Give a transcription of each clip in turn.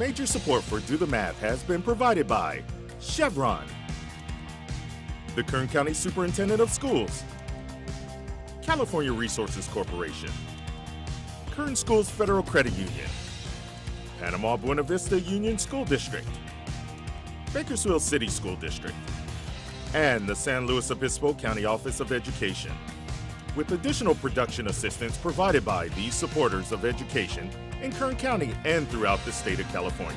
Major support for Do the Math has been provided by Chevron, the Kern County Superintendent of Schools, California Resources Corporation, Kern Schools Federal Credit Union, Panama-Buena Vista Union School District, Bakersfield City School District, and the San Luis Obispo County Office of Education, with additional production assistance provided by these supporters of education in Kern County and throughout the state of California.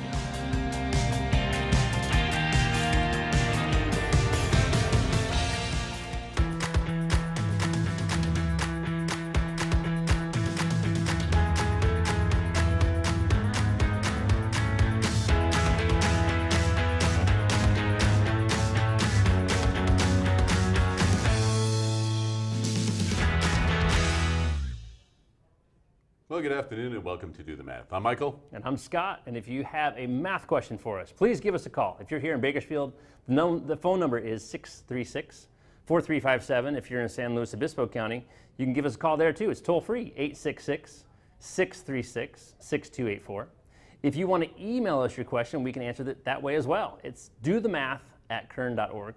Well, good afternoon and welcome to Do the Math. I'm Michael. And I'm Scott, and if you have a math question for us, please give us a call. If you're here in Bakersfield, the phone number is 636-4357. If you're in San Luis Obispo County, you can give us a call there too. It's toll free, 866-636-6284. If you want to email us your question, we can answer that way as well. It's dothemath@kern.org.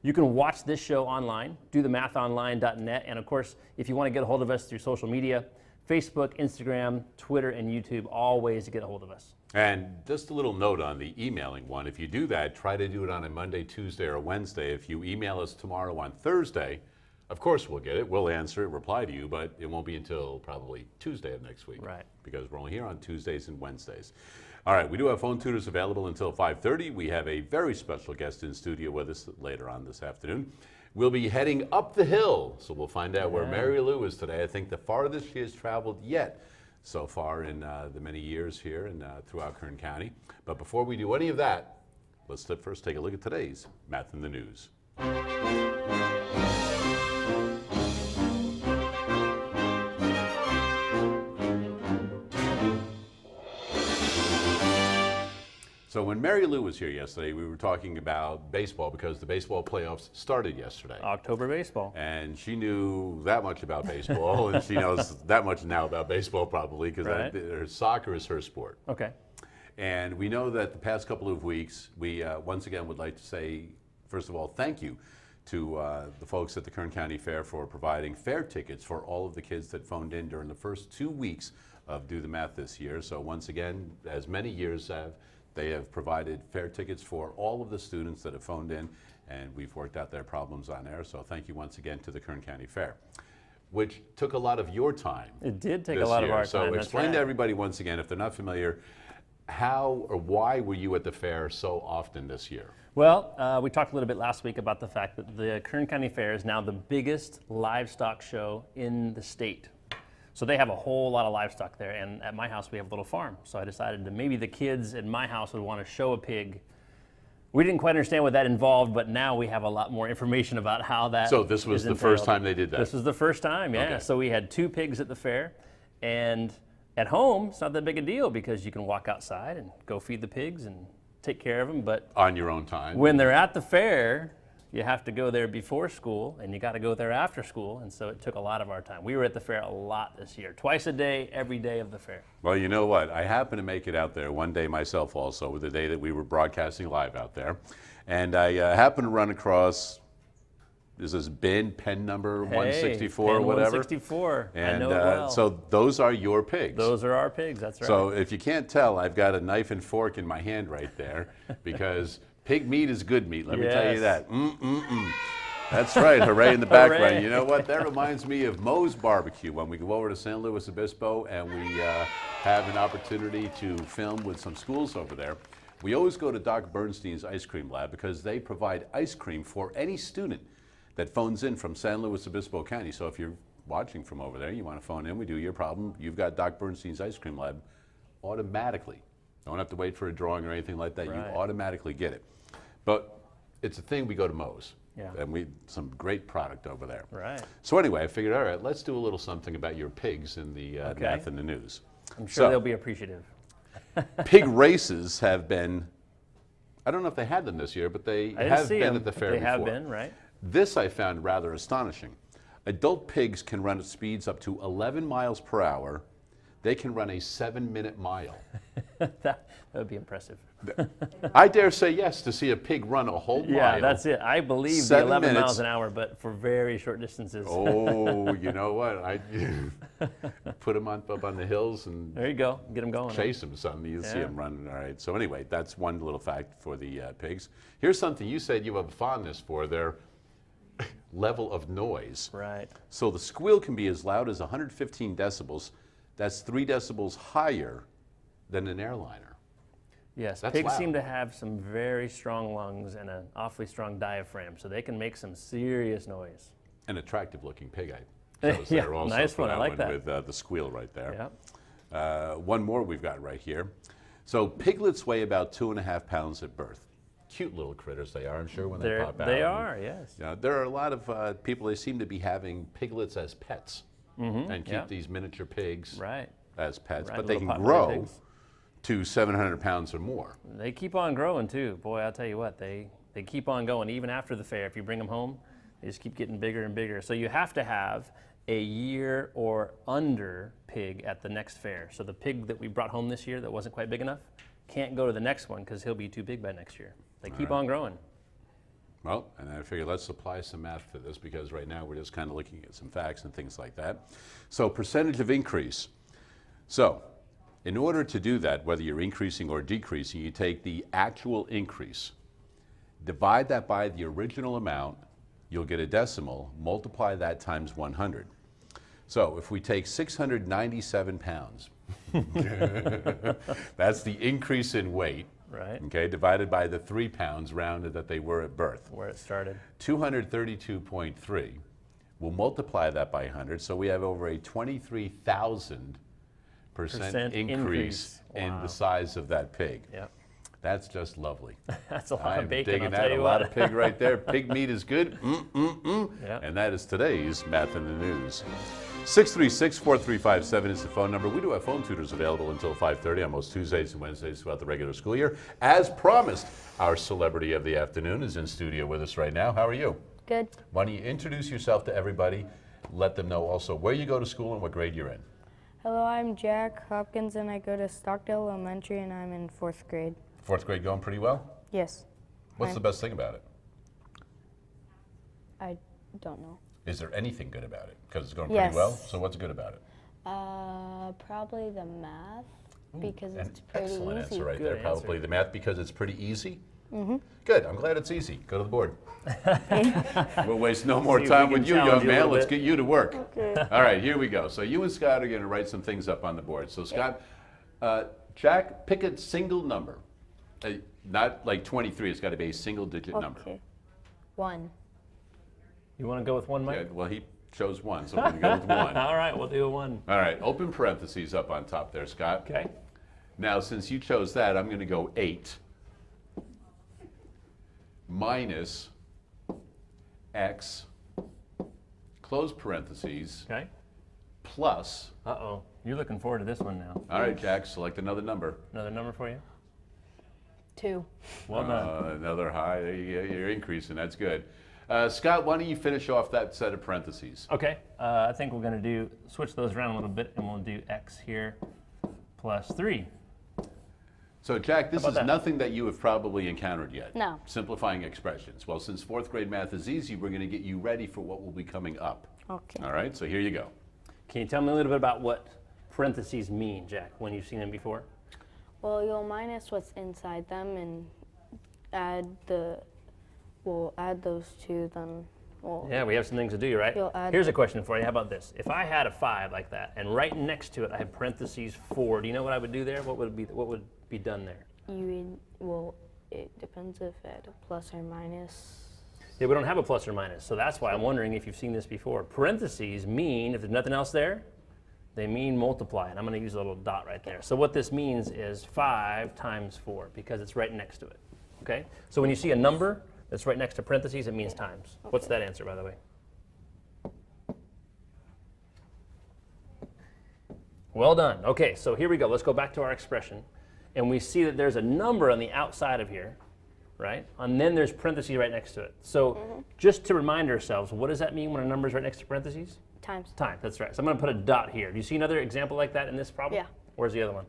You can watch this show online, dothemathonline.net, and of course, if you want to get a hold of us through social media, Facebook, Instagram, Twitter, and YouTube, all ways to get a hold of us. And just a little note on the emailing one. If you do that, try to do it on a Monday, Tuesday, or Wednesday. If you email us tomorrow on Thursday, of course we'll get it. We'll answer it, reply to you, but it won't be until probably Tuesday of next week. Right. Because we're only here on Tuesdays and Wednesdays. All right, we do have phone tutors available until 5:30. We have a very special guest in studio with us later on this afternoon. We'll be heading up the hill, so we'll find out where Marylou is today. I think the farthest she has traveled yet so far in the many years here and throughout Kern County. But before we do any of that, let's first take a look at today's Math in the News. So when Marylou was here yesterday, we were talking about baseball because the baseball playoffs started yesterday. October baseball. And she knew that much about baseball, and she knows that much now about baseball probably because soccer is her sport. Okay. And we know that the past couple of weeks, we once again would like to say, first of all, thank you to the folks at the Kern County Fair for providing fair tickets for all of the kids that phoned in during the first 2 weeks of Do the Math this year. So once again, as many years they have provided fair tickets for all of the students that have phoned in, and we've worked out their problems on air. So thank you once again to the Kern County Fair, which took a lot of your time. It did take a lot of our time. So explain to everybody once again, if they're not familiar, how or why were you at the fair so often this year? Well, we talked a little bit last week about the fact that the Kern County Fair is now the biggest livestock show in the state. So they have a whole lot of livestock there, and at my house we have a little farm. So I decided that maybe the kids in my house would want to show a pig. We didn't quite understand what that involved, but now we have a lot more information about how that So this was the first time they did that? This was the first time, yeah. Okay. So we had 2 pigs at the fair, and at home it's not that big a deal because you can walk outside and go feed the pigs and take care of them. But on your own time. When they're at the fair, you have to go there before school, and you got to go there after school, and so it took a lot of our time. We were at the fair a lot this year, twice a day, every day of the fair. Well, you know what? I happened to make it out there one day myself also, with the day that we were broadcasting live out there, and I happened to run across, is this pen number 164 or whatever? 164, and I know it well. So those are your pigs. Those are our pigs, that's right. So if you can't tell, I've got a knife and fork in my hand right there because pig meat is good meat, let me tell you that. That's right, hooray in the background. Hooray. You know what, that reminds me of Moe's Barbecue when we go over to San Luis Obispo and we have an opportunity to film with some schools over there. We always go to Doc Bernstein's ice cream lab because they provide ice cream for any student that phones in from San Luis Obispo County. So if you're watching from over there, you want to phone in, we do your problem, you've got Doc Bernstein's ice cream lab automatically. Don't have to wait for a drawing or anything like that. Right. You automatically get it. But it's a thing, we go to Moe's. Yeah. And some great product over there. Right. So anyway, I figured, all right, let's do a little something about your pigs in the Math in the News. I'm sure they'll be appreciative. Pig races have been, I don't know if they had them this year, but they have been at the fair before. They have been, right? This I found rather astonishing. Adult pigs can run at speeds up to 11 miles per hour. They can run a 7-minute mile. that would be impressive. I dare say yes to see a pig run a whole mile. Yeah, that's it. I believe the 7 11 minutes. miles an hour, but for very short distances. Oh, you know what? I put them up on the hills and There you go. Get them going. chase them some. You'll see Yeah. them running. All right. So anyway, that's one little fact for the pigs. Here's something you said you have a fondness for: their level of noise. Right. So the squeal can be as loud as 115 decibels. That's 3 decibels higher than an airliner. Yes, That's pigs loud. seem to have some very strong lungs and an awfully strong diaphragm, so they can make some serious noise. An attractive-looking pig. I chose Yeah, there also nice for one. I like that. with the squeal right there. Yeah. One more we've got right here. So piglets weigh about 2.5 pounds at birth. Cute little critters they are, I'm sure, when they pop out. They are, yes. Yeah, there are a lot of people, they seem to be having piglets as pets and keep yeah. these miniature pigs Right. as pets, Right, but they little can potbelly grow pigs. to 700 pounds or more. They keep on growing too. Boy, I'll tell you what, they keep on going even after the fair. If you bring them home, they just keep getting bigger and bigger. So you have to have a year or under pig at the next fair. So the pig that we brought home this year that wasn't quite big enough can't go to the next one because he'll be too big by next year. They keep on growing. Well, and I figured let's apply some math to this because right now we're just kind of looking at some facts and things like that. So percentage of increase. So in order to do that, whether you're increasing or decreasing, you take the actual increase, divide that by the original amount, you'll get a decimal, multiply that times 100. So if we take 697 pounds, that's the increase in weight, Right. okay, divided by the 3 pounds rounded that they were at birth. Where it started. 232.3. We'll multiply that by 100, so we have over a 23,000% Percent increase increase. in Wow. the size of that pig. Yep. That's just lovely. That's a lot I'm of bacon, digging I'll that. tell A you lot what. of pig right there. Pig meat is good. Yeah. And that is today's Math in the News. 636-4357 is the phone number. We do have phone tutors available until 5:30 on most Tuesdays and Wednesdays throughout the regular school year. As promised, our celebrity of the afternoon is in studio with us right now. How are you? Good. Why don't you introduce yourself to everybody? Let them know also where you go to school and what grade you're in. Hello, I'm Jack Hopkins and I go to Stockdale Elementary and I'm in 4th grade. 4th grade going pretty well? Yes. What's Fine. the best thing about it? I don't know. Is there anything good about it? Because it's going Yes. pretty well. So what's good about it? Probably the math because An it's pretty excellent easy. answer right Good there. Probably answer. the math because it's pretty easy. Good. I'm glad it's easy. Go to the board. We'll waste no more See if we time can with you, challenge young you a man. little Let's bit. get you to work. Okay. All right, here we go. So you and Scott are going to write some things up on the board. So Scott, Jack, pick a single number. Not like 23. It's got to be a single-digit number. Okay. 1. You want to go with one, Mike? Yeah, well, he chose 1, so we're going to go with 1. All right, we'll do a 1. All right, open parentheses up on top there, Scott. Okay. Now, since you chose that, I'm going to go 8 minus x, close parentheses, Okay. plus. Uh-oh. You're looking forward to this one now. All right, Jack, select another number. Another number for you? 2. Well done. Another high. There you go. You're increasing. That's good. Scott, why don't you finish off that set of parentheses? Okay, I think we're going to switch those around a little bit, and we'll do x here plus 3. So, Jack, this How is about that? nothing that you have probably encountered yet. No. Simplifying expressions. Well, since 4th grade math is easy, we're going to get you ready for what will be coming up. Okay. All right, so here you go. Can you tell me a little bit about what parentheses mean, Jack, when you've seen them before? Well, you'll minus what's inside them and we'll add those two, then we'll. Yeah, we have some things to do, right? You'll add Here's a question for you. How about this? If I had a 5 like that, and right next to it I had parentheses 4, do you know what I would do there? What would be done there? It depends if at a plus or minus. Yeah, we don't have a plus or minus, so that's why I'm wondering if you've seen this before. Parentheses mean, if there's nothing else there, they mean multiply, and I'm going to use a little dot right there. So what this means is 5 times 4, because it's right next to it, okay? So when you see a number that's right next to parentheses, it means times. What's that answer, by the way? Well done. Okay, so here we go. Let's go back to our expression, and we see that there's a number on the outside of here, right? And then there's parentheses right next to it. So just to remind ourselves, what does that mean when a number is right next to parentheses? Times. Time, that's right. So I'm going to put a dot here. Do you see another example like that in this problem? Yeah. Where's the other one?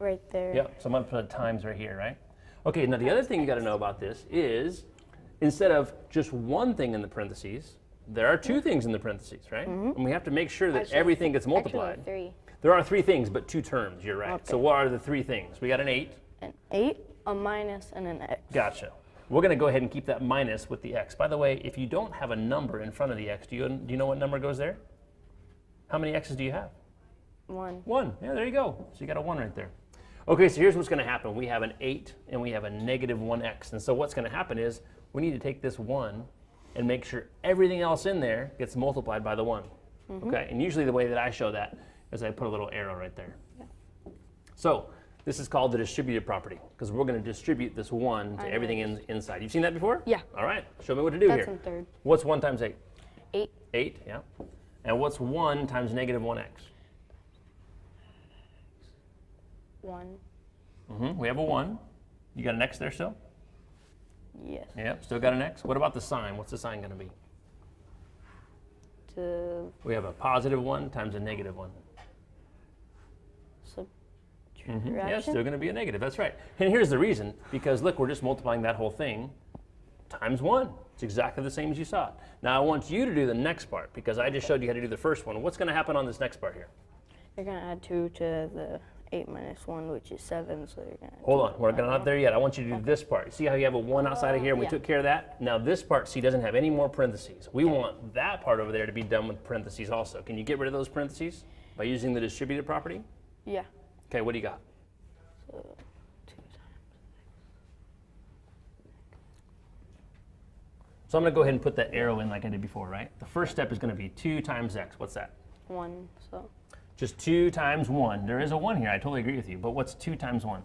Right there. Yep, so I'm going to put times right here, right? Okay, now the other thing you got to know about this is instead of just one thing in the parentheses, there are two things in the parentheses, right? And we have to make sure that everything gets multiplied. Actually, 3. There are 3 things, but 2 terms, you're right. Okay. So what are the 3 things? We got an 8. An 8, a minus, and an x. Gotcha. We're going to go ahead and keep that minus with the x. By the way, if you don't have a number in front of the x, do you know what number goes there? How many x's do you have? 1. 1. Yeah, there you go. So you got a 1 right there. Okay, so here's what's going to happen. We have an 8 and we have a negative 1x. And so what's going to happen is we need to take this 1 and make sure everything else in there gets multiplied by the 1. Okay, and usually the way that I show that is I put a little arrow right there. Yeah. So this is called the distributive property because we're going to distribute this 1 to everything inside. You've seen that before? Yeah. All right, show me what to do That's here. in third. What's 1 times 8? 8. 8, yeah. And what's 1 times negative 1x? 1. We have a 1. You got an x there still? Yes. Yep, still got an x. What about the sign? What's the sign going to be? We have a positive 1 times a negative 1. Subtraction. Yeah, it's still going to be a negative. That's right. And here's the reason. Because look, we're just multiplying that whole thing times 1. It's exactly the same as you saw it. Now I want you to do the next part because I just showed you how to do the first one. What's going to happen on this next part here? You're going to add 2 to the 8 minus 1, which is 7. So you're going to Hold on, we're not there yet. I want you to do this part. See how you have a 1 outside of here and we Yeah. took care of that? Now this part, see, doesn't have any more parentheses. We want that part over there to be done with parentheses also. Can you get rid of those parentheses by using the distributive property? Yeah. Okay, what do you got? So 2 times. So I'm going to go ahead and put that arrow in like I did before, right? The first step is going to be 2 times x. What's that? 1. So Just 2 times 1. There is a 1 here. I totally agree with you. But what's 2 times 1?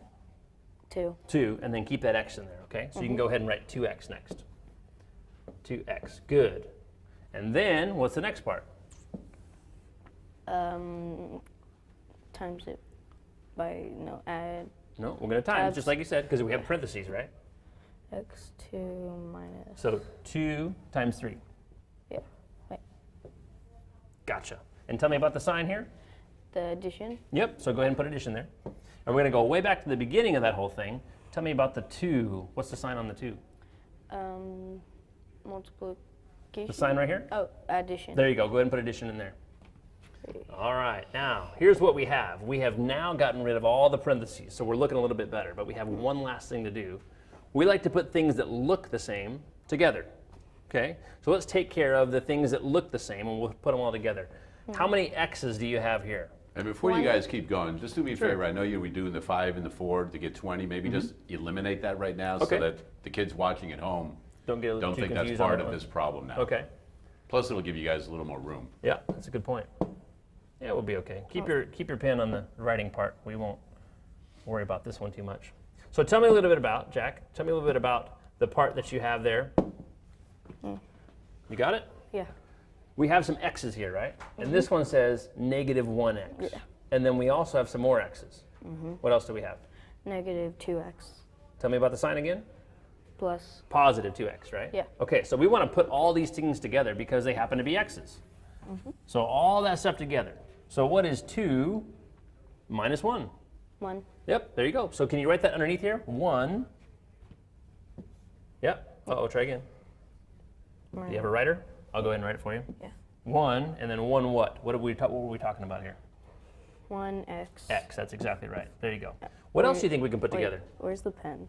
2. 2, and then keep that x in there, okay? So you can go ahead and write 2x next. 2x. Good. And then what's the next part? Times it by, no, add No, we're going to times, just like you said, because we have parentheses, right? x2 minus. So 2 times 3. Yeah. Wait. Gotcha. And tell me about the sign here. The addition. Yep, so go ahead and put addition there. And we're going to go way back to the beginning of that whole thing. Tell me about the 2. What's the sign on the 2? Multiplication. The sign right here? Oh, addition. There you go. Go ahead and put addition in there. 3. All right, now here's what we have. We have now gotten rid of all the parentheses, so we're looking a little bit better, but we have one last thing to do. We like to put things that look the same together, okay? So let's take care of the things that look the same and we'll put them all together. How many X's do you have here? And before you 1. guys keep going, just do me a Sure. favor. I know you'll be doing the 5 and the 4 to get 20. Maybe just eliminate that right now Okay. so that the kids watching at home Don't get don't too think that's confused on part that of one. this problem now. Okay, Plus, it'll give you guys a little more room. yeah, that's a good point. Yeah, we'll be okay. Keep your pen on the writing part. We won't worry about this one too much. So tell me a little bit about, Jack, tell me a little bit about the part that you have there. You got it? Yeah. We have some x's here, right? And this one says negative 1x. Yeah. And then we also have some more x's. What else do we have? Negative 2x Tell me about the sign again. plus. Positive 2x, right? Yeah. Okay, so we want to put all these things together because they happen to be x's. So all that stuff together. So what is 2 minus 1? 1. Yep, there you go. So can you write that underneath here? 1. Yep. Uh-oh, try again. Do you have a writer? I'll go ahead and write it for you. Yeah. 1, and then 1 what? What were we talking about here? 1x. X, that's exactly right. There you go. What else do you think we can put together? Where's the pen?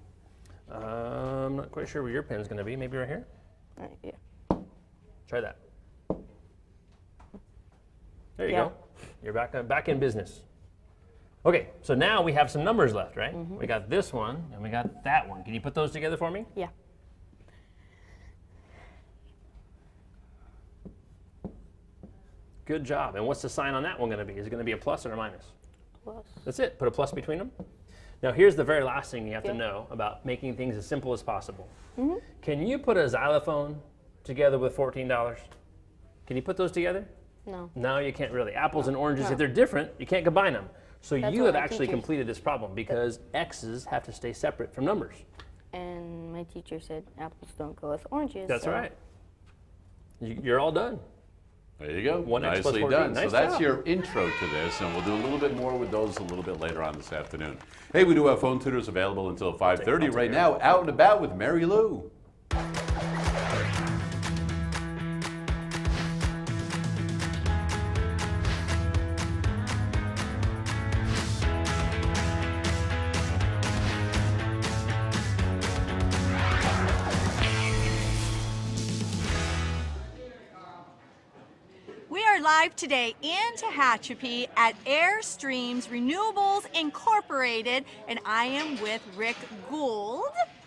I'm not quite sure where your pen's going to be. Maybe right here? Yeah. Try that. There you Yeah. go. You're back in business. Okay, so now we have some numbers left, right? We got this one, and we got that one. Can you put those together for me? Yeah. Good job. And what's the sign on that one going to be? Is it going to be a plus or a minus? Plus. That's it. Put a plus between them. Now here's the very last thing you have to Yeah. know about making things as simple as possible. Can you put a xylophone together with $14? Can you put those together? No. No, you can't really. Apples and oranges, No. if they're different, you can't combine them. So That's you what have my actually teacher- completed this problem because x's have to stay separate from numbers. And my teacher said apples don't go with oranges. That's so right. You're all done. There you go. 1x plus Nicely 14. done. Nice So that's job. your intro to this, and we'll do a little bit more with those a little bit later on this afternoon. Hey, we do have phone tutors available until 5:30 right now. Out and about with Marylou. We are live today in Tehachapi at Airstreams Renewables Incorporated, and I am with Rick Gould.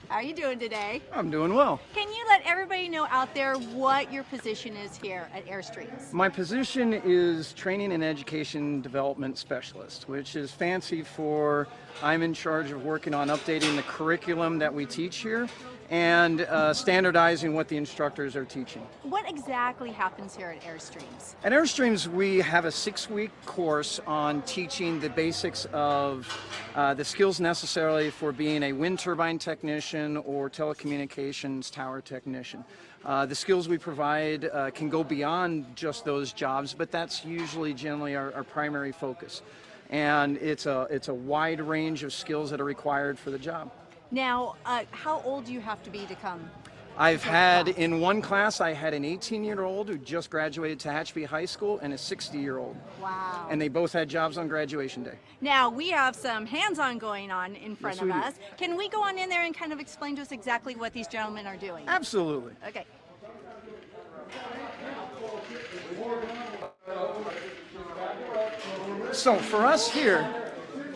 How are you doing today? I'm doing well. Can you let everybody know out there what your position is here at Airstreams? My position is Training and Education Development Specialist, which is fancy for I'm in charge of working on updating the curriculum that we teach here and standardizing what the instructors are teaching. What exactly happens here at Airstreams? At Airstreams, we have a 6-week course on teaching the basics of the skills necessary for being a wind turbine technician or telecommunications tower technician. The skills we provide can go beyond just those jobs, but that's usually generally our primary focus. And it's a wide range of skills that are required for the job. Now, how old do you have to be to come? I've had, in one class, I had an 18-year-old who just graduated Tehachapi High School and a 60-year-old. Wow. And they both had jobs on graduation day. Now, we have some hands-on going on in front Yes, of we do. us. Can we go on in there and kind of explain to us exactly what these gentlemen are doing? Absolutely. Okay. So for us here,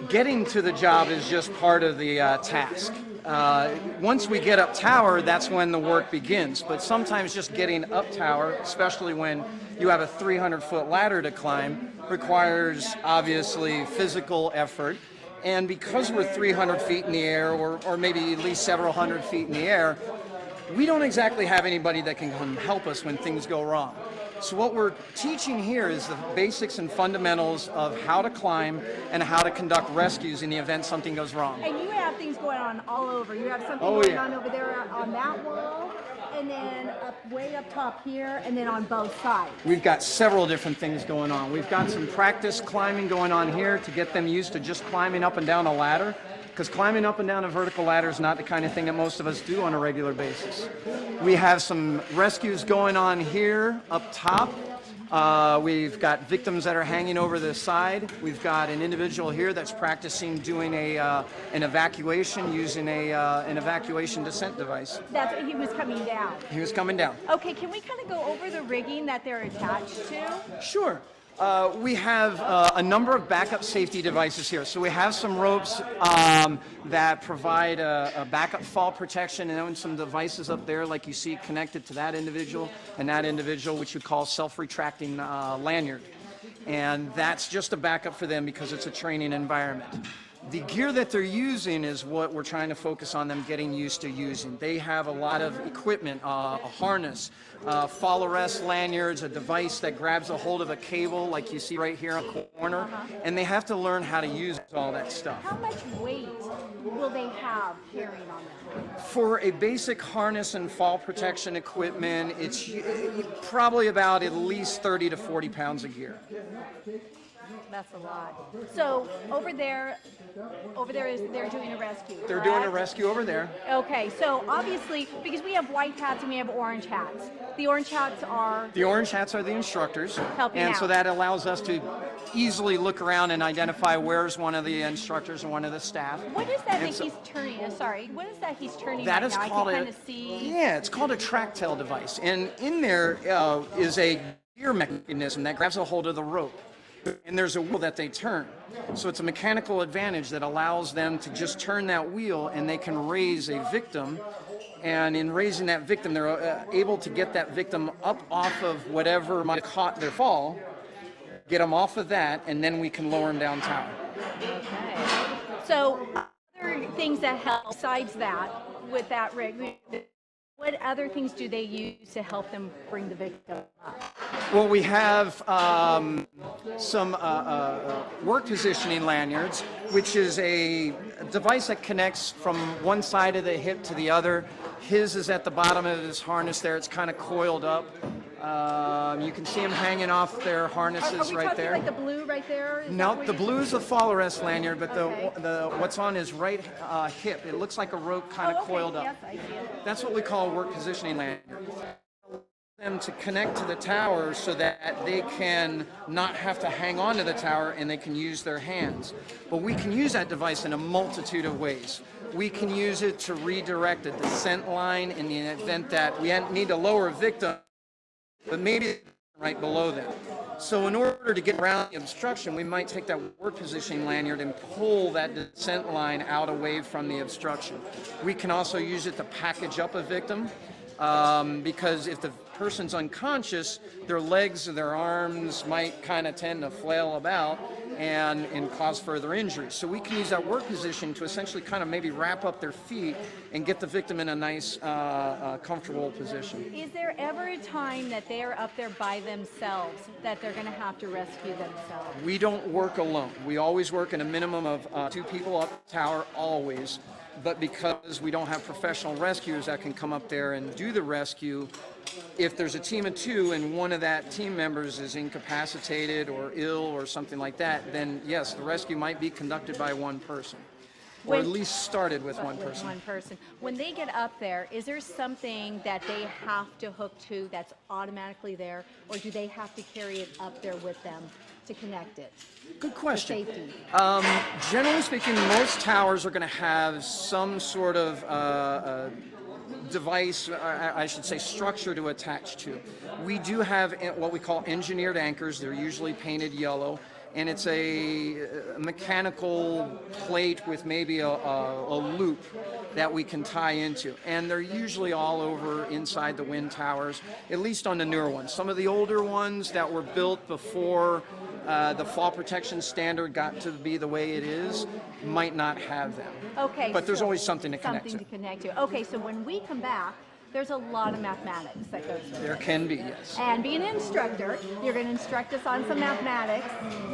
getting to the job is just part of the task. Once we get up tower, that's when the work begins. But sometimes just getting up tower, especially when you have a 300-foot ladder to climb, requires obviously physical effort. And because we're 300 feet in the air, or maybe at least several hundred feet in the air, we don't exactly have anybody that can come help us when things go wrong. So what we're teaching here is the basics and fundamentals of how to climb and how to conduct rescues in the event something goes wrong. And you have things going on all over. You have something Oh, going yeah. on over there on that wall, and then way up top here, and then on both sides. We've got several different things going on. We've got some practice climbing going on here to get them used to just climbing up and down a ladder, because climbing up and down a vertical ladder is not the kind of thing that most of us do on a regular basis. We have some rescues going on here up top. We've got victims that are hanging over the side. We've got an individual here that's practicing doing an evacuation using an evacuation descent device. That's he was coming down. He was coming down. Okay, can we kind of go over the rigging that they're attached to? Sure. We have a number of backup safety devices here. So we have some ropes that provide a backup fall protection, and then some devices up there like you see connected to that individual, and that individual, which we call self-retracting lanyard. And that's just a backup for them because it's a training environment. The gear that they're using is what we're trying to focus on them getting used to using. They have a lot of equipment, a harness, fall arrest lanyards, a device that grabs a hold of a cable like you see right here in the corner, and they have to learn how to use all that stuff. How much weight will they have carrying on them? For a basic harness and fall protection equipment, it's probably about at least 30 to 40 pounds of gear. That's a lot. So over there is they're doing a rescue. They're doing a correct? rescue over there. Okay, so obviously, because we have white hats and we have orange hats. The orange hats are The orange hats are the instructors, Helping and so out. that allows us to easily look around and identify where's one of the instructors and one of the staff. What is that And that so- he's turning? Sorry, what is that he's turning That right is now? called I can a kind of see. yeah, it's called a track tail device, and in there is a gear mechanism that grabs a hold of the rope, and there's a wheel that they turn. So it's a mechanical advantage that allows them to just turn that wheel, and they can raise a victim. And in raising that victim, they're able to get that victim up off of whatever might have caught their fall, get them off of that, and then we can lower them down tower. Okay. So other things that help besides that with that rig, what other things do they use to help them bring the victim up? Well, we have some work positioning lanyards, which is a device that connects from one side of the hip to the other. His is at the bottom of his harness there. It's kind of coiled up. You can see them hanging off their harnesses Are we right talking there. like the blue right there? Is that No, what the you're blue is a fall arrest lanyard, but Okay. the what's on his right hip, it looks like a rope kind of okay. coiled up. Yes, I see it. That's what we call a work positioning lanyard. Them to connect to the tower so that they can not have to hang on to the tower and they can use their hands. But we can use that device in a multitude of ways. We can use it to redirect a descent line in the event that we need to lower a victim, but maybe right below them. So in order to get around the obstruction, we might take that work positioning lanyard and pull that descent line out away from the obstruction. We can also use it to package up a victim. Because if the person's unconscious, their legs or their arms might kind of tend to flail about and cause further injuries. So we can use that work position to essentially kind of maybe wrap up their feet and get the victim in a nice, comfortable position. Is there ever a time that they are up there by themselves that they're going to have to rescue themselves? We don't work alone. We always work in a minimum of 2 people up the tower, always. But because we don't have professional rescuers that can come up there and do the rescue, if there's a team of 2 and one of that team members is incapacitated or ill or something like that, then yes, the rescue might be conducted by one person. Or at least started with one person. One person. When they get up there, is there something that they have to hook to that's automatically there, or do they have to carry it up there with them to connect it? Good question. Safety. Generally speaking, most towers are going to have some sort of device, I should say structure to attach to. We do have what we call engineered anchors. They're usually painted yellow. And it's a mechanical plate with maybe a loop that we can tie into. And they're usually all over inside the wind towers, at least on the newer ones. Some of the older ones that were built before the fall protection standard got to be the way it is might not have them. Okay. But there's so always something to connect to. Something to connect to. Okay, so when we come back, there's a lot of mathematics that goes with it. There can be, yes. And being an instructor, you're going to instruct us on some mathematics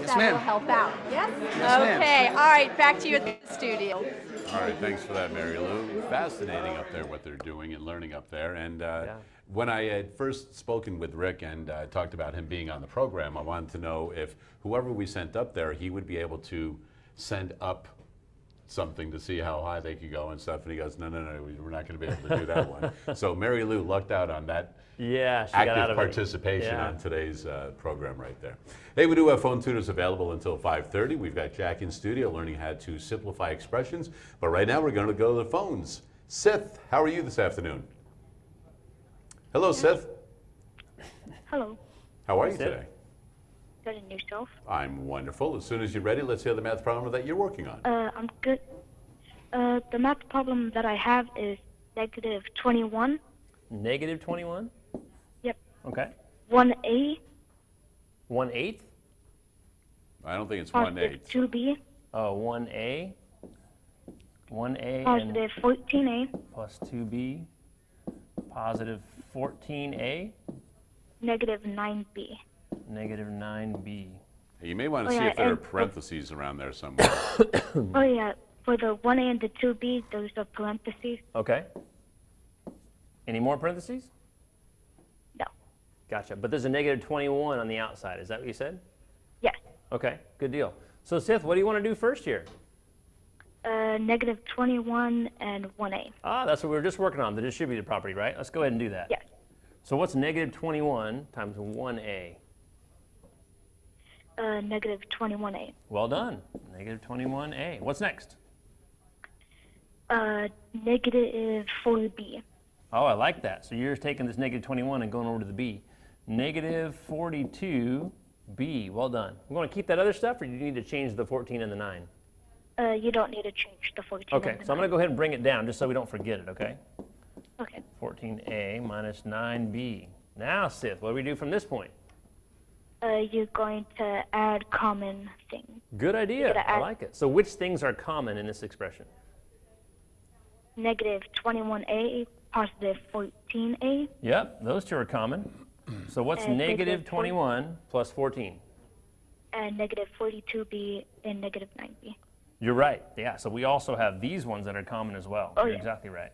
that ma'am. will help out. Yes? Yes, ma'am. Okay. All right. Back to you at the studio. All right, thanks for that, Marylou. Fascinating up there what they're doing and learning up there. And when I had first spoken with Rick and talked about him being on the program, I wanted to know if whoever we sent up there, he would be able to send up something to see how high they could go and stuff. And he goes, no, we're not going to be able to do that one. So Marylou lucked out on that. Yeah, she got out Active of participation it. Yeah. on today's program right there. Hey, we do have phone tutors available until 5:30. We've got Jack in studio learning how to simplify expressions. But right now we're going to go to the phones. Sith, how are you this afternoon? Hello, Sith. Hello. How are you Sith. today? Good, and yourself? I'm wonderful. As soon as you're ready, let's hear the math problem that you're working on. I'm good. The math problem that I have is negative 21. Negative 21? Yep. Okay. 1A 1/8? I don't think it's positive 1/8. 2B Oh, 1A. 1A and positive 14A plus 2B. Positive 14A. negative 9B. Negative 9B. You may want to Oh, see yeah, if there are and- parentheses around there somewhere. Oh yeah, for the 1A and the 2B, those are parentheses. Okay. Any more parentheses? No. Gotcha. But there's a negative 21 on the outside. Is that what you said? Yes. Okay, good deal. So Sith, what do you want to do first here? Negative 21 and 1A. Ah, that's what we were just working on, the distributed property, right? Let's go ahead and do that. Yes. So what's negative 21 times 1A? Negative 21A. Well done. Negative 21A. What's next? Negative 4B. Oh, I like that. So you're taking this negative 21 and going over to the B. Negative 42B. Well done. We're going to keep that other stuff, or do you need to change the 14 and the 9? You don't need to change the 14. Okay, and the so I'm going to go ahead and bring it down just so we don't forget it, okay? 9. Okay. 14A minus 9B. Now, Sith, what do we do from this point? You're going to add common things. Good idea. You're gonna I add- like it. So which things are common in this expression? Negative 21A, positive 14A, Yep, those two are common. So what's And negative negative 21 plus 14? and negative 42B and negative 9B. You're right. Yeah, so we also have these ones that are common as well. Oh, You're yeah. exactly right.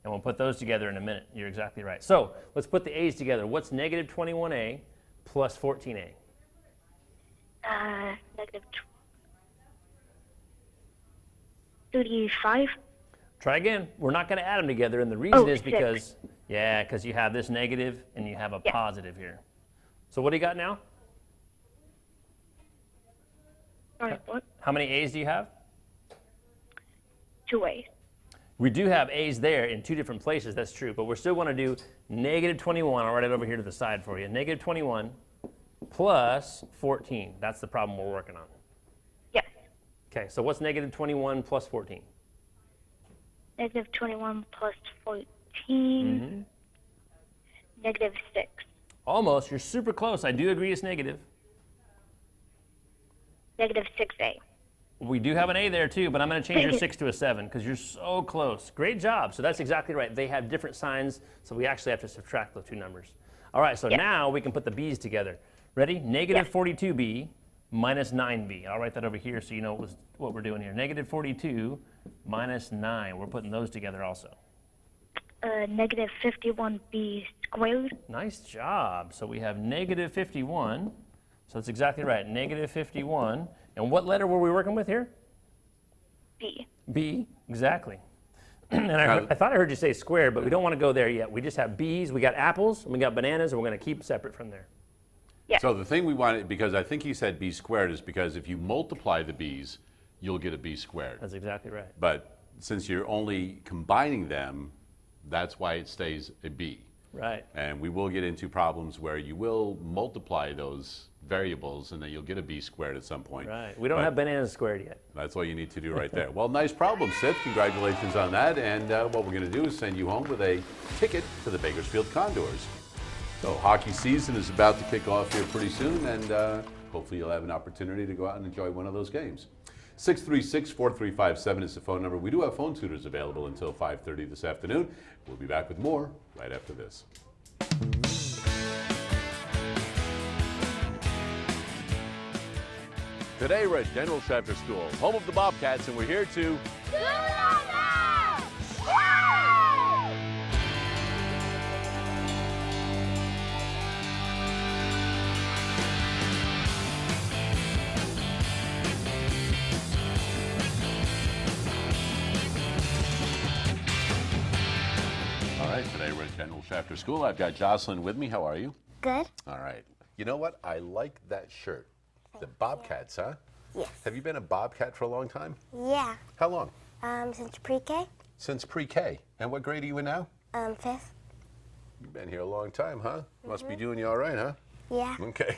And we'll put those together in a minute. You're exactly right. So let's put the A's together. What's negative 21A plus 14A? Negative 35. Try again. We're not going to add them together, and the reason is 6. because, because you have this negative and you have a positive here. So what do you got now? Sorry, what? How many A's do you have? 2 A's. We do have A's there in 2 different places, that's true, but we're still going to do negative 21. I'll write it over here to the side for you. Negative 21 plus 14. That's the problem we're working on. Yes. Okay, so what's negative 21 plus 14? Negative 21 plus 14. Negative 6. Almost. You're super close. I do agree it's negative. Negative 6A. We do have an A there too, but I'm going to change your 6 to a 7 because you're so close. Great job. So that's exactly right. They have different signs, so we actually have to subtract those 2 numbers. All right, so now we can put the B's together. Ready? Negative 42B minus 9B. I'll write that over here so you know what we're doing here. Negative 42 minus 9. We're putting those together also. Negative 51B squared. Nice job. So we have negative 51. So that's exactly right. Negative 51. And what letter were we working with here? B. B, exactly. And I thought I heard you say square, but we don't want to go there yet. We just have B's, we got apples, and we got bananas, and we're going to keep separate from there. Yeah. So the thing we wanted, because I think he said b squared, is because if you multiply the b's, you'll get a b squared. That's exactly right. But since you're only combining them, that's why it stays a b. Right. And we will get into problems where you will multiply those variables and then you'll get a b squared at some point. Right. We don't But have bananas squared yet. that's all you need to do right there. Well, nice problem, Sid. Congratulations on that. And what we're going to do is send you home with a ticket to the Bakersfield Condors. So hockey season is about to kick off here pretty soon, and hopefully you'll have an opportunity to go out and enjoy one of those games. 636-4357 is the phone number. We do have phone tutors available until 5:30 this afternoon. We'll be back with more right after this. Today we're at General Chapter School, home of the Bobcats, and we're here to Today we're at General Chapter School. I've got Jocelyn with me. How are you? Good. All right. You know what? I like that shirt. The Bobcats, huh? Yes. Have you been a Bobcat for a long time? Yeah. How long? Since pre-K. Since pre-K. And what grade are you in now? 5th. You've been here a long time, huh? Must be doing you all right, huh? Yeah. Okay.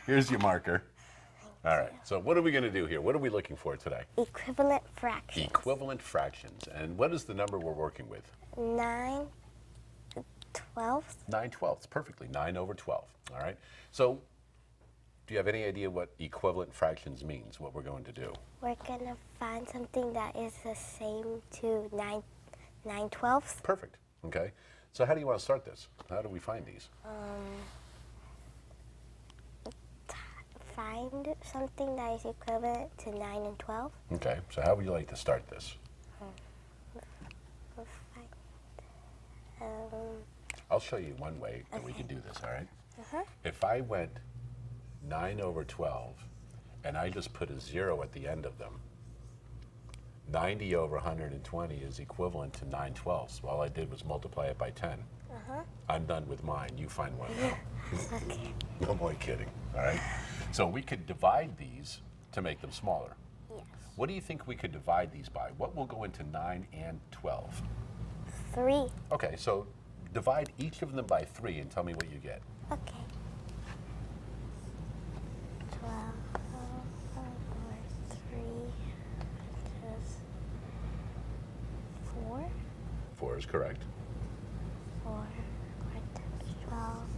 Here's your marker. All right. So what are we going to do here? What are we looking for today? Equivalent fractions. Equivalent fractions. And what is the number we're working with? 9/12. 9/12. Perfectly. 9 over 12. All right. So do you have any idea what equivalent fractions means, what we're going to do? We're gonna find something that is the same to 9/12. Perfect. Okay. So how do you want to start this? How do we find these? Find something that is equivalent to 9 and 12. Okay. So how would you like to start this? We'll find, I'll show you one way that we can do this, all right? If I went 9 over 12 and I just put a 0 at the end of them, 90 over 120 is equivalent to 9/12. So all I did was multiply it by 10. I'm done with mine. You find one now. Okay. No, I'm only kidding, all right? So we could divide these to make them smaller. Yes. What do you think we could divide these by? What will go into 9 and 12? 3. Okay, so divide each of them by 3 and tell me what you get. Okay. 12 over 3 is 4. 4 is correct. 4 times 12.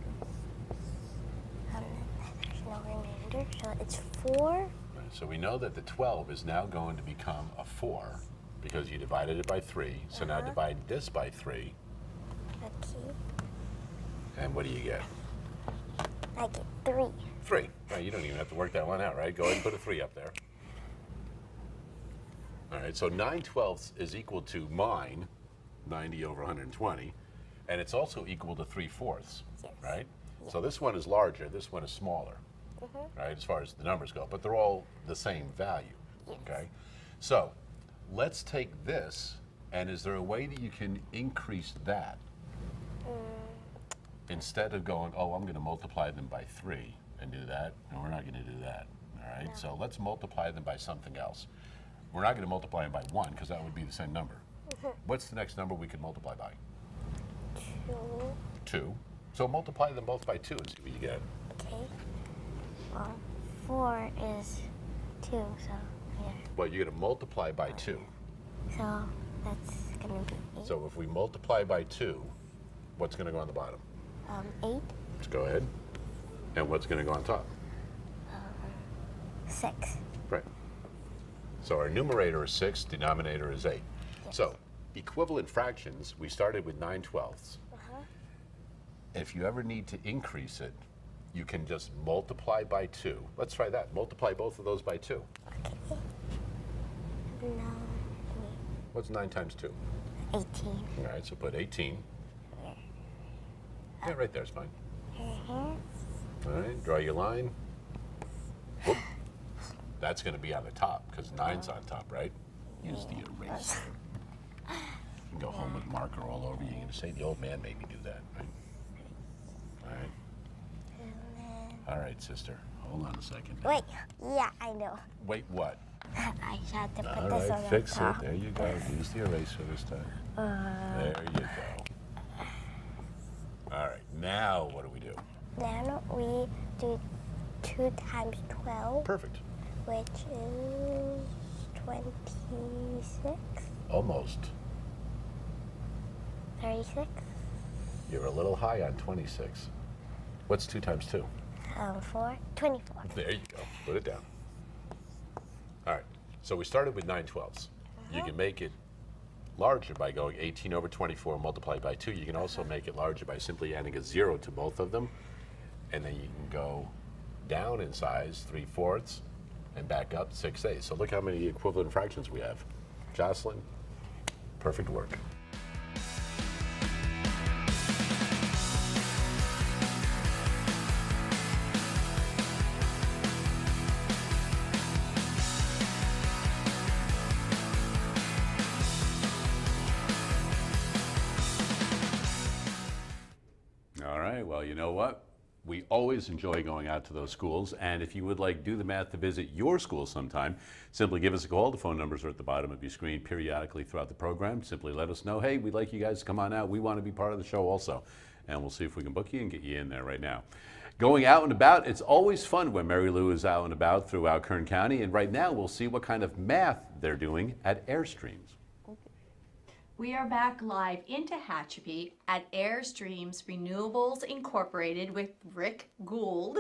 There's no remainder, so it's 4. So we know that the 12 is now going to become a 4 because you divided it by 3. So now divide this by 3. Okay. And what do you get? I get 3. 3. Well, you don't even have to work that one out, right? Go ahead and put a 3 up there. All right, so 9/12 is equal to mine, 90 over 120, and it's also equal to 3/4, Yes. right? So this one is larger, this one is smaller, right, as far as the numbers go, but they're all the same value, okay? So let's take this, and is there a way that you can increase that? Instead of going, oh, I'm going to multiply them by 3 and do that, no, we're not going to do that, all right? No. So let's multiply them by something else. We're not going to multiply them by 1 because that would be the same number. What's the next number we can multiply by? 2. 2. So multiply them both by 2 and see what you get. Okay. Well, 4 is 2, so here. Well, you're going to multiply by 2. So that's gonna be 8. So if we multiply by 2, what's going to go on the bottom? 8. Let's go ahead. And what's going to go on top? 6. Right. So our numerator is 6, denominator is 8. So equivalent fractions, we started with 9/12. If you ever need to increase it, you can just multiply by 2. Let's try that. Multiply both of those by 2. Okay. No. What's 9 times 2? 18. All right, so put 18. Yeah, right there's fine. All right, draw your line. Whoop. That's going to be on the top because 9's on top, right? Use the eraser. You can go home with marker all over you. You're going to say the old man made me do that, right? All right. All right, sister. Hold on a second. Wait. Yeah, I know. Wait, what? I had to put All this right, on fix the top. it. There you go. Use the eraser this time. There you go. All right, now what do we do? Then we do 2 times 12, Perfect. which is 26, Almost. 36, You're a little high on 26. What's 2 times 2? 4, 24. There you go. Put it down. All right. So we started with 9/12. You can make it larger by going 18 over 24 multiplied by 2. You can also make it larger by simply adding a 0 to both of them. And then you can go down in size 3/4 and back up 6/8. So look how many equivalent fractions we have. Jocelyn, perfect work. All right, well, you know what? We always enjoy going out to those schools, and if you would like Do the Math to visit your school sometime, simply give us a call. The phone numbers are at the bottom of your screen periodically throughout the program. Simply let us know, hey, we'd like you guys to come on out. We want to be part of the show also, and we'll see if we can book you and get you in there right now. Going out and about, it's always fun when Marylou is out and about throughout Kern County, and right now we'll see what kind of math they're doing at Airstreams. We are back live in Tehachapi at Airstreams Renewables Incorporated with Rick Gould.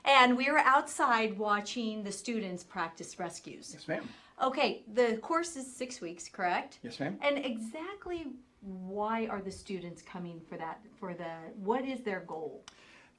And we were outside watching the students practice rescues. Yes, ma'am. Okay, the course is 6 weeks, correct? Yes, ma'am. And exactly why are the students coming for that? What is their goal?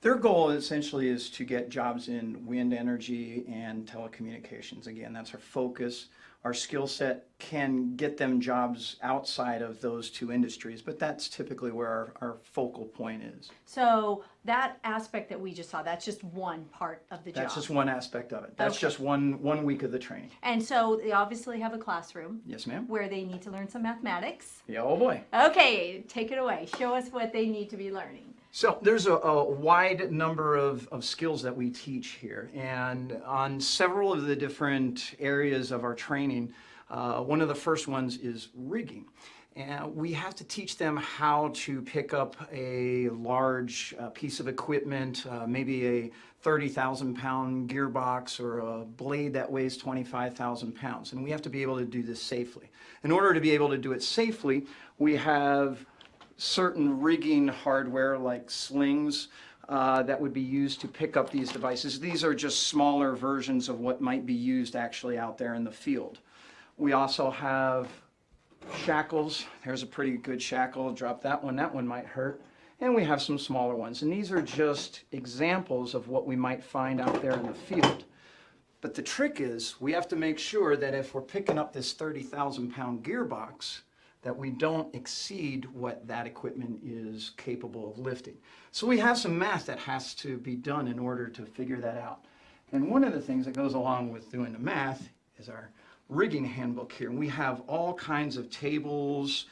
Their goal essentially is to get jobs in wind energy and telecommunications. Again, that's our focus. Our skill set can get them jobs outside of those two industries, but that's typically where our focal point is. So that aspect that we just saw, that's just one part of the job. That's just one aspect of it. That's Okay. just one week of the training. And so they obviously have a classroom Yes, ma'am. where they need to learn some mathematics. Yeah, oh boy. Okay, take it away. Show us what they need to be learning. So there's a wide number of skills that we teach here, and on several of the different areas of our training, one of the first ones is rigging. And we have to teach them how to pick up a large piece of equipment, maybe a 30,000 pound gearbox or a blade that weighs 25,000 pounds. And we have to be able to do this safely. In order to be able to do it safely, we have certain rigging hardware like slings that would be used to pick up these devices. These are just smaller versions of what might be used actually out there in the field. We also have shackles. There's a pretty good shackle. Drop that one might hurt. And we have some smaller ones. And these are just examples of what we might find out there in the field. But the trick is we have to make sure that if we're picking up this 30,000 pound gearbox, that we don't exceed what that equipment is capable of lifting. So we have some math that has to be done in order to figure that out. And one of the things that goes along with doing the math is our rigging handbook here. We have all kinds of tables.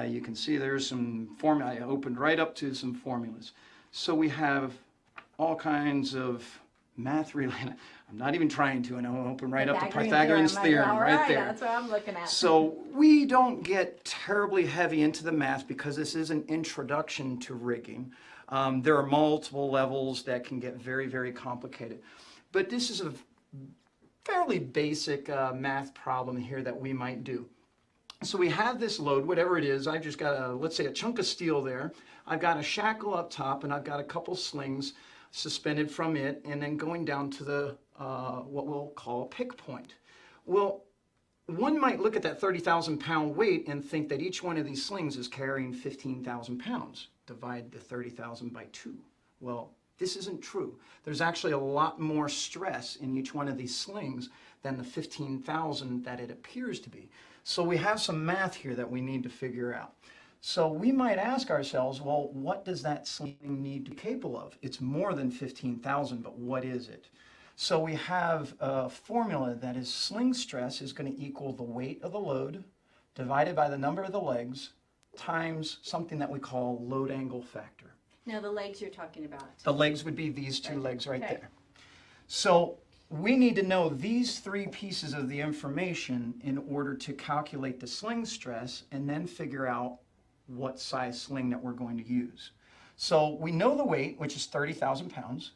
You can see there's some formula. I opened right up to some formulas. So we have all kinds of math related. I'm not even trying to, and I'll open right up to Pythagorean's theorem right there. That's what I'm looking at. So we don't get terribly heavy into the math because this is an introduction to rigging. There are multiple levels that can get very, very complicated. But this is a fairly basic math problem here that we might do. So we have this load, whatever it is. I've just got let's say a chunk of steel there. I've got a shackle up top, and I've got a couple slings suspended from it, and then going down to the what we'll call a pick point. Well, one might look at that 30,000 pound weight and think that each one of these slings is carrying 15,000 pounds. Divide the 30,000 by 2. Well, this isn't true. There's actually a lot more stress in each one of these slings than the 15,000 that it appears to be. So we have some math here that we need to figure out. So we might ask ourselves, well, what does that sling need to be capable of? It's more than 15,000, but what is it? So we have a formula that is sling stress is going to equal the weight of the load divided by the number of the legs times something that we call load angle factor. Now the legs you're talking about. The legs would be these two legs right Okay. there. So we need to know these three pieces of the information in order to calculate the sling stress and then figure out what size sling that we're going to use. So we know the weight, which is 30,000 pounds.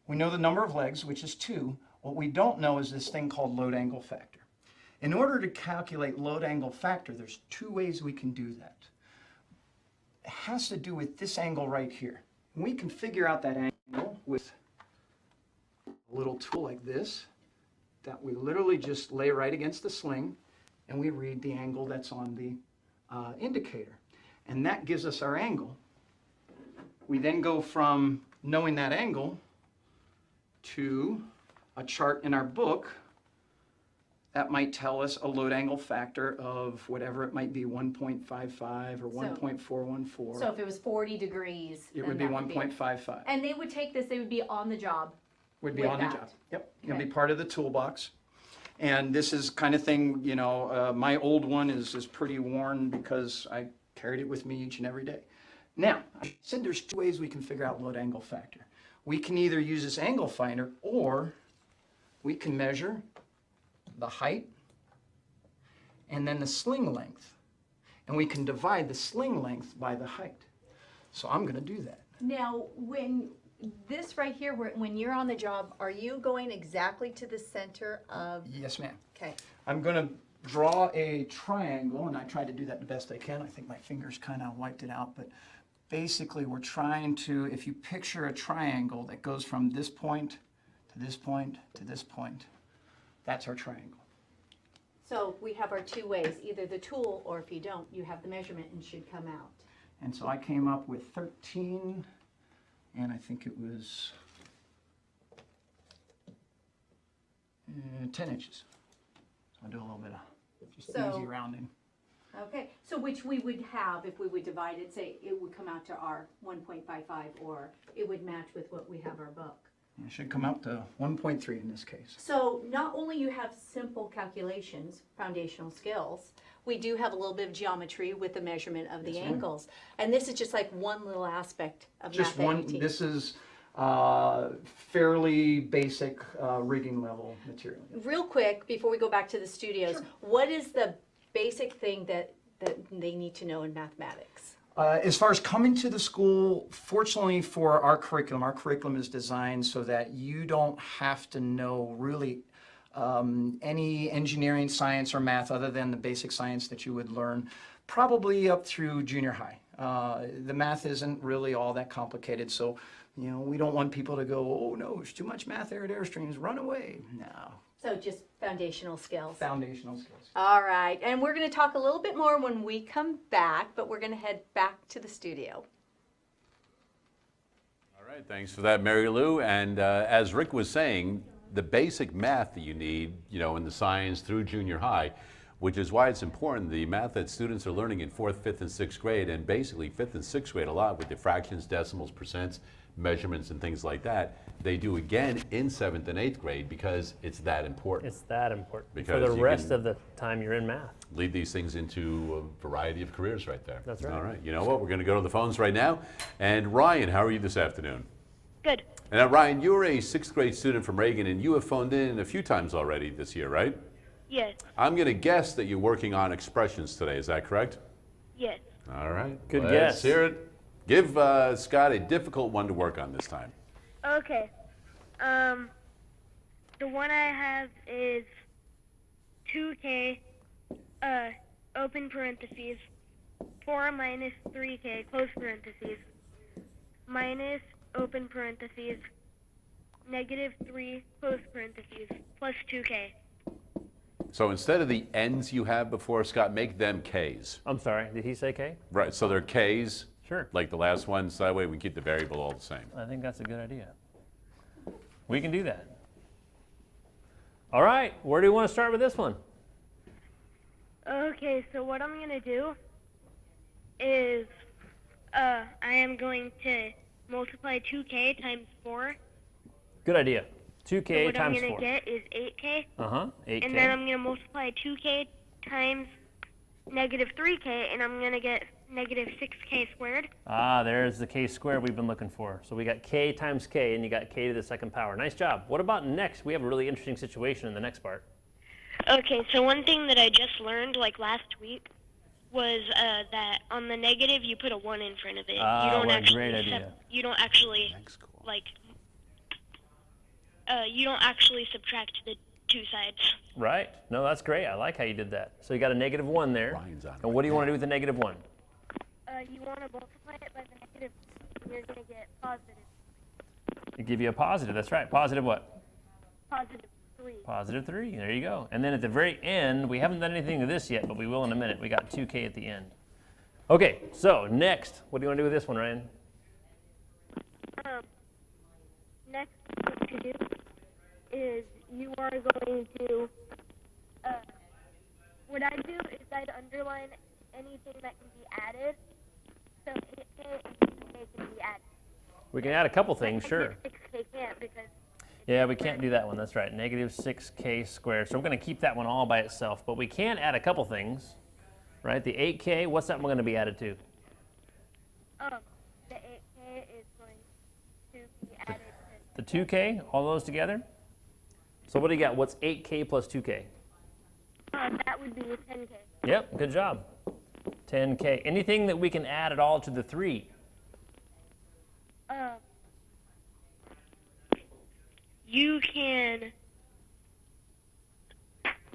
We know the number of legs, which is 2. What we don't know is this thing called load angle factor. In order to calculate load angle factor, there's 2 ways we can do that. It has to do with this angle right here. We can figure out that angle with a little tool like this that we literally just lay right against the sling, and we read the angle that's on the indicator. And that gives us our angle. We then go from knowing that angle to a chart in our book that might tell us a load angle factor of whatever it might be, 1.55 or 1.414. So if it was 40 degrees, It then would be that 1.55. And they would take this, they would be on the job. Would be with on the that. job. Yep, it'll Okay. be part of the toolbox. And this is kind of thing, you know, my old one is pretty worn because I carried it with me each and every day. Now, I said there's 2 ways we can figure out load angle factor. We can either use this angle finder, or we can measure the height and then the sling length. And we can divide the sling length by the height. So I'm going to do that. Now, when this right here, when you're on the job, are you going exactly to the center of? Yes, ma'am. Okay. I'm going to draw a triangle, and I tried to do that the best I can. I think my fingers kind of wiped it out, but basically we're trying to, if you picture a triangle that goes from this point to this point to this point, that's our triangle. So we have our 2 ways, either the tool, or if you don't, you have the measurement and should come out. And so I came up with 13, and I think it was 10 inches. So I'll do a little bit of just So- easy rounding. Okay, so which we would have, if we would divide it, say it would come out to our 1.55, or it would match with what we have our book. It should come out to 1.3 in this case. So not only you have simple calculations, foundational skills, we do have a little bit of geometry with the measurement of the Yes, ma'am. angles. And this is just like one little aspect of Just math one, that you teach. this is fairly basic rigging level material. Real quick, before we go back to the studios, what is the basic thing that they need to know in mathematics? As far as coming to the school, fortunately for our curriculum is designed so that you don't have to know really any engineering, science, or math other than the basic science that you would learn probably up through junior high. The math isn't really all that complicated, so you know we don't want people to go, oh no, there's too much math there at Airstreams, run away. No, So just foundational skills. foundational skills. All right, and we're going to talk a little bit more when we come back, but we're going to head back to the studio. All right, thanks for that, Marylou. And as Rick was saying, the basic math that you need, you know, in the science through junior high, which is why it's important. The math that students are learning in 4th, 5th, and 6th grade, and basically 5th and 6th grade a lot with the fractions, decimals, percents, measurements, and things like that, they do again in 7th and 8th grade because it's that important. It's that important Because for the you rest can- of the time you're in math. Lead these things into a variety of careers right there. That's right. All right. You know what? We're going to go to the phones right now. And Ryan, how are you this afternoon? Good. And now, Ryan, you're a 6th grade student from Reagan, and you have phoned in a few times already this year, right? Yes. I'm going to guess that you're working on expressions today. Is that correct? Yes. All right. Good Let's guess. hear it. Give Scott a difficult one to work on this time. Okay. The one I have is 2K, open parentheses, 4 minus 3K, close parentheses, minus, open parentheses, negative 3, close parentheses, plus 2K. So instead of the N's you have before, Scott, make them K's. I'm sorry, did he say K? Right, so they're K's, Sure. like the last one, so that way we keep the variable all the same. I think that's a good idea. We can do that. All right, where do you want to start with this one? Okay, so what I'm going to do is I am going to multiply 2K times 4. Good idea. So 2K what I'm times going 4. to get is 8K. 8K. And then I'm going to multiply 2K times negative 3K, and I'm going to get negative 6K squared. Ah, there's the K squared we've been looking for. So we got K times K, and you got K to the second power. Nice job. What about next? We have a really interesting situation in the next part. Okay, so one thing that I just learned, like last week, was that on the negative you put a 1 in front of it. Ah, you don't what a actually great idea. you don't actually like you don't actually subtract the two sides. Right? No, that's great. I like how you did that. So you got a negative 1 there. Ryan's on And what do you want to do with the negative 1? You want to multiply it by the negative, and you're going to get positive. It give you a positive. That's right. Positive what? Positive 3. Positive 3. There you go. And then at the very end, we haven't done anything to this yet, but we will in a minute. We got 2K at the end. Okay, so next, what do you want to do with this one, Ryan? Next thing to do is you are going to, what I do is I'd underline anything that can be added. So 8K and 2K can be added. We can add a couple things, sure. 6K can't because Yeah, we can't do that one. That's right. Negative 6K squared. So we're going to keep that one all by itself. But we can add a couple things, right? The 8K, what's that one going to be added to? the 8K is going to be added to The 2K, all those together? So what do you got? What's 8K plus 2K? that would be 10K. Yep, good job. 10K. Anything that we can add at all to the 3? You can.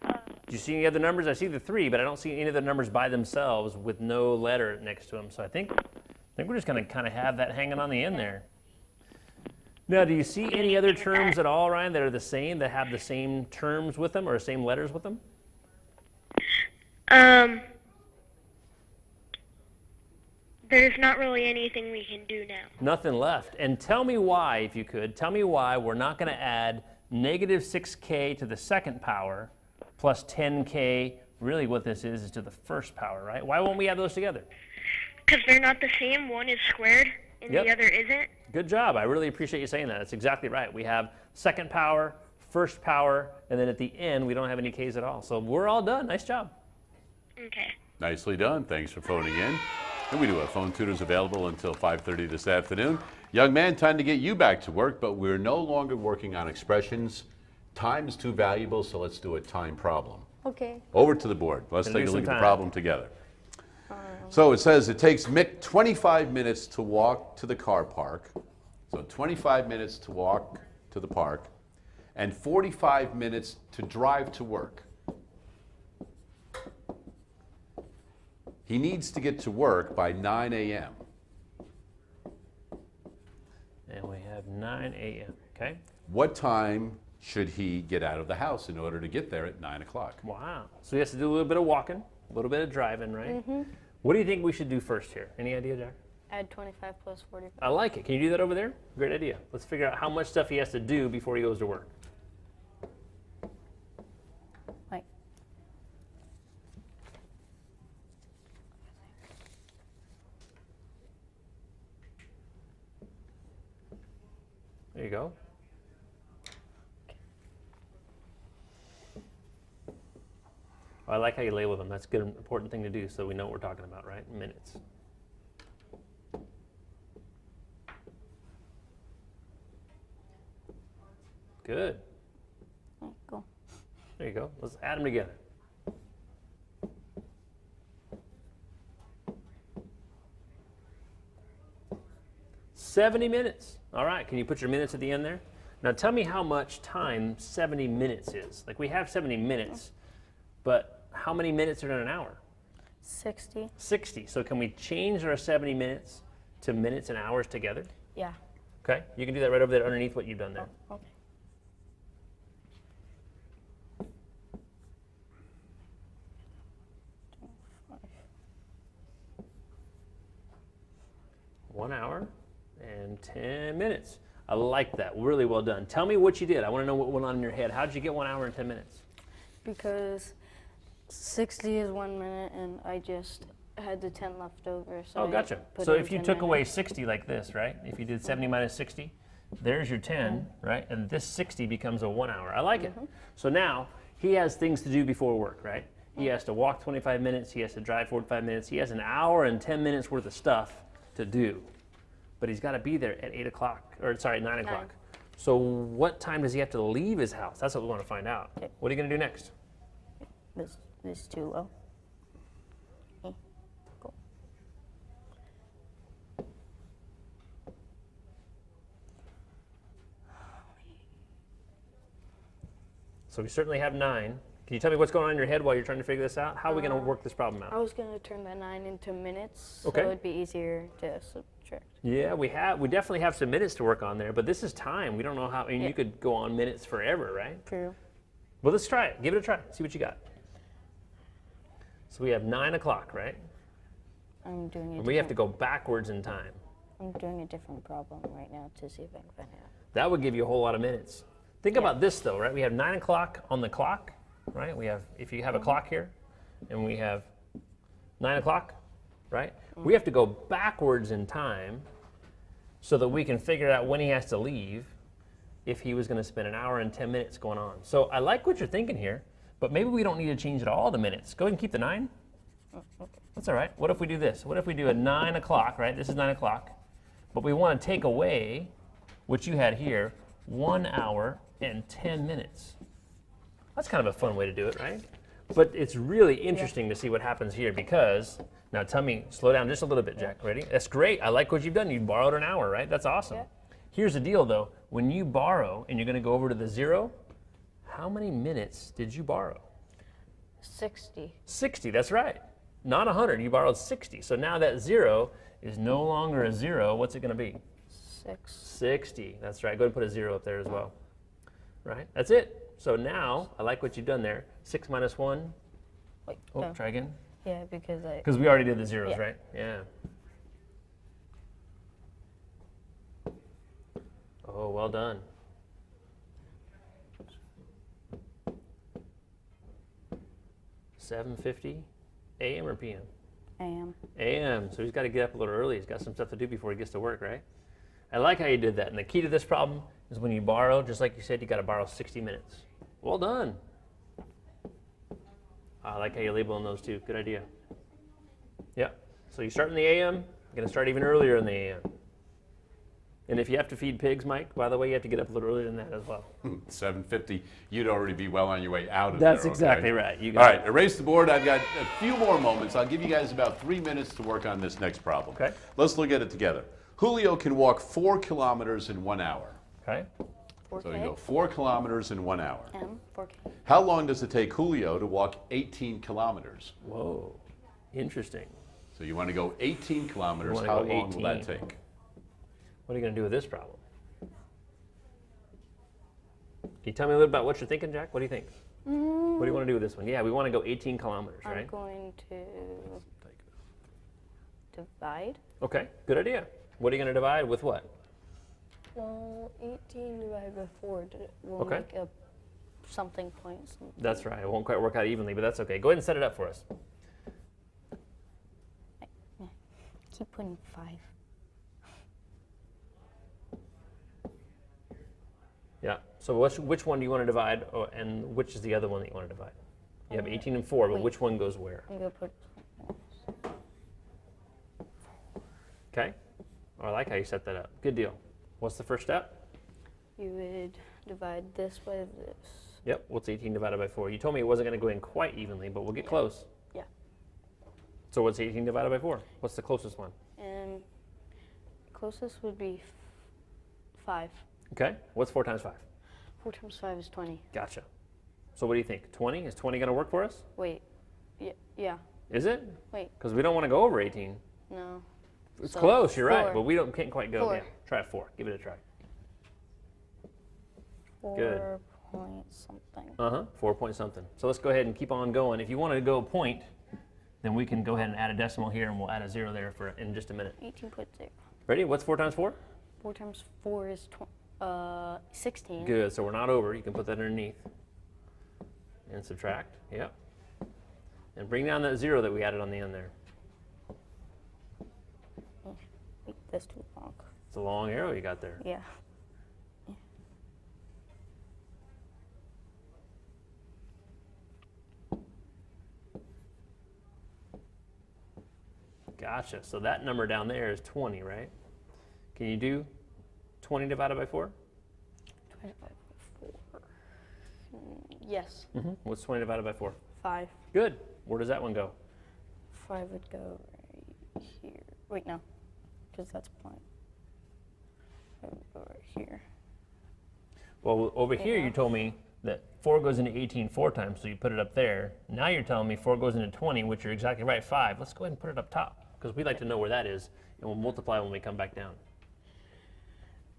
Do you see any other numbers? I see the 3, but I don't see any of the numbers by themselves with no letter next to them. So I think we're just going to kind of have that hanging on the end there. Now, do you see any other terms at all, Ryan, that are the same, that have the same terms with them or same letters with them? There's not really anything we can do now. Nothing left. And tell me why, if you could, tell me why we're not going to add negative 6K to the second power plus 10K. Really what this is to the first power, right? Why won't we add those together? Because they're not the same. One is squared and Yep. the other isn't. Good job. I really appreciate you saying that. That's exactly right. We have second power, first power, and then at the end, we don't have any Ks at all. So we're all done. Nice job. Okay. Nicely done. Thanks for phoning in. And we do have phone tutors available until 5:30 this afternoon. Young man, time to get you back to work, but we're no longer working on expressions. Time is too valuable, so let's do a time problem. Okay. Over to the board. Let's Gonna take do a look at some the time. problem together. So it says it takes Mick 25 minutes to walk to the car park. So 25 minutes to walk to the park and 45 minutes to drive to work. He needs to get to work by 9 a.m. And we have 9 a.m., okay? What time should he get out of the house in order to get there at 9 o'clock? Wow. So he has to do a little bit of walking, a little bit of driving, right? What do you think we should do first here? Any idea, Jack? Add 25 plus 45. I like it. Can you do that over there? Great idea. Let's figure out how much stuff he has to do before he goes to work. Like There you go. I like how you label them. That's a good, important thing to do so we know what we're talking about, right? Minutes. Good. Cool. There you go. Let's add them together. $70. All right, can you put your minutes at the end there? Now tell me how much time 70 minutes is. Like we have 70 minutes, but how many minutes are in an hour? 60. 60. So can we change our 70 minutes to minutes and hours together? Yeah. Okay, you can do that right over there underneath what you've done there. Okay. One hour and 10 minutes. I like that. Really well done. Tell me what you did. I want to know what went on in your head. How did you get 1 hour and 10 minutes? Because 60 is 1 minute, and I just had the 10 left over. So Oh, I gotcha. put So in if you 10 took away minutes. 60 like this, right? If you did 70 minus 60, there's your 10, right? And this 60 becomes a 1 hour. I like it. So now he has things to do before work, right? He has to walk 25 minutes. He has to drive 45 minutes. He has an hour and 10 minutes worth of stuff to do. But he's got to be there at 8 o'clock, or sorry, 9 o'clock. So what time does he have to leave his house? That's what we want to find out. Okay. What are you going to do next? This is too low. Okay. Cool. So we certainly have 9. Can you tell me what's going on in your head while you're trying to figure this out? How are we going to work this problem I out? was going to turn that 9 into minutes, Okay. so it'd be easier to subtract. Yeah, we definitely have some minutes to work on there, but this is time. We don't know how, I mean, you could go on minutes forever, right? True. Well, let's try it. Give it a try. See what you got. So we have 9 o'clock, right? I'm doing a And we have to go backwards in time. I'm doing a different problem right now to see if I can find it out. That would give you a whole lot of minutes. Think about this though, right? We have 9 o'clock on the clock, right? We have, if you have a clock here, and we have 9 o'clock, right? We have to go backwards in time so that we can figure out when he has to leave if he was going to spend an hour and 10 minutes going on. So I like what you're thinking here, but maybe we don't need to change it all to minutes. Go ahead and keep the 9. That's all right. What if we do this? What if we do a 9 o'clock, right? This is 9 o'clock, but we want to take away what you had here, 1 hour and 10 minutes. That's kind of a fun way to do it, right? But it's really interesting to see what happens here because, now tell me, slow down just a little bit, Jack. Ready? That's great. I like what you've done. You borrowed an hour, right? That's awesome. Yeah. Here's the deal though. When you borrow and you're going to go over to the 0, how many minutes did you borrow? 60. 60, that's right. Not 100, you borrowed 60. So now that 0 is no longer a 0. What's it going to be? 6. 60, that's right. Go ahead and put a 0 up there as well. Right? That's it. So now, I like what you've done there. 6 minus 1. Wait. Oh, no. try again. Yeah, because I. Because we already did the zeros, Yeah. right? Yeah. Oh, well done. $7:50 a.m. or p.m.? AM. a.m. So he's got to get up a little early. He's got some stuff to do before he gets to work, right? I like how you did that. And the key to this problem is when you borrow, just like you said, you got to borrow 60 minutes. Well done. I like how you're labeling those two. Good idea. Yeah. So you start in the a.m. You're going to start even earlier in the a.m. And if you have to feed pigs, Mike, by the way, you have to get up a little earlier than that as well. 7:50, you'd already be well on your way out of That's there. exactly okay? right. You All got right, erase the board. I've got a few more moments. I'll give you guys about 3 minutes to work on this next problem. Okay. Let's look at it together. Julio can walk 4 kilometers in 1 hour. Okay. 4K. So you go 4 kilometers in 1 hour. M. 4K. How long does it take Julio to walk 18 kilometers? Whoa. Interesting. So you want to go 18 kilometers. wanna How go long will that 18. take? What are you going to do with this problem? Can you tell me a little about what you're thinking, Jack? What do you think? What do you want to do with this one? Yeah, we want to go 18 kilometers, I'm right? going to divide. Okay, good idea. What are you going to divide with what? Well, 18 divided by 4 will Okay. make a something point. Something. That's right. It won't quite work out evenly, but that's okay. Go ahead and set it up for us. Keep putting 5. Yeah. So which one do you want to divide, and which is the other one that you want to divide? You have 18 and 4, but Wait. which one goes where? I'm gonna put. Okay. I like how you set that up. Good deal. What's the first step? You would divide this by this. Yep. What's 18 divided by 4? You told me it wasn't going to go in quite evenly, but we'll get close. Yeah. So what's 18 divided by 4? What's the closest one? And closest would be 5. Okay. What's 4 times 5? 4 times 5 is 20. Gotcha. So what do you think? 20? Is 20 going to work for us? Wait. Yeah. Is it? Wait. Because we don't want to go over 18. No. It's So close, you're right, 4. but we can't quite go. 4. Yeah. Try 4. Give it a try. 4 Good. point something. 4 point something. So let's go ahead and keep on going. If you want to go point, then we can go ahead and add a decimal here, and we'll add a 0 there in just a minute. 18.0. Ready? What's 4 times 4? 4 times 4 is 16. Good. So we're not over. You can put that underneath. And subtract. Yep. And bring down that 0 that we added on the end there. Wait, that's too long. It's a long arrow you got there. Yeah. Gotcha. So that number down there is 20, right? Can you do 20 divided by 4? 25 by 4. Yes. What's 20 divided by 4? 5. Good. Where does that one go? 5 would go right here. Wait, no. Because that's point. 5 would go right here. Well, over here you Yeah. told me that 4 goes into 18 4 times, so you put it up there. Now you're telling me 4 goes into 20, which you're exactly right, 5. Let's go ahead and put it up top, because we'd like to know where that is, and we'll multiply when we come back down.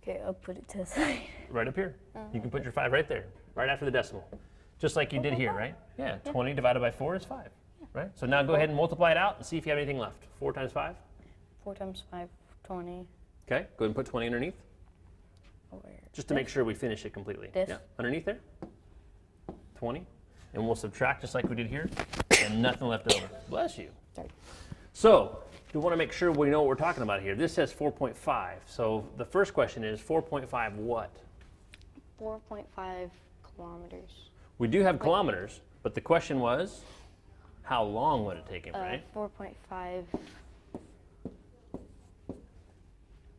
Okay, I'll put it to the side. Right up here. You can put your 5 right there, right after the decimal. Just like you did here, right? Yeah, 20 divided by 4 is 5, right? So now go ahead and multiply it out and see if you have anything left. 4 times 5? 4 times 5, 20. Okay, go ahead and put 20 underneath, Where? just to make sure we finish it completely. This? Yeah, underneath there. 20. And we'll subtract just like we did here, and nothing left over. Bless you. Sorry. So, we want to make sure we know what we're talking about here. This says 4.5. So the first question is 4.5 what? 4.5 kilometers. We do have kilometers, but the question was, how long would it take him, right? 4.5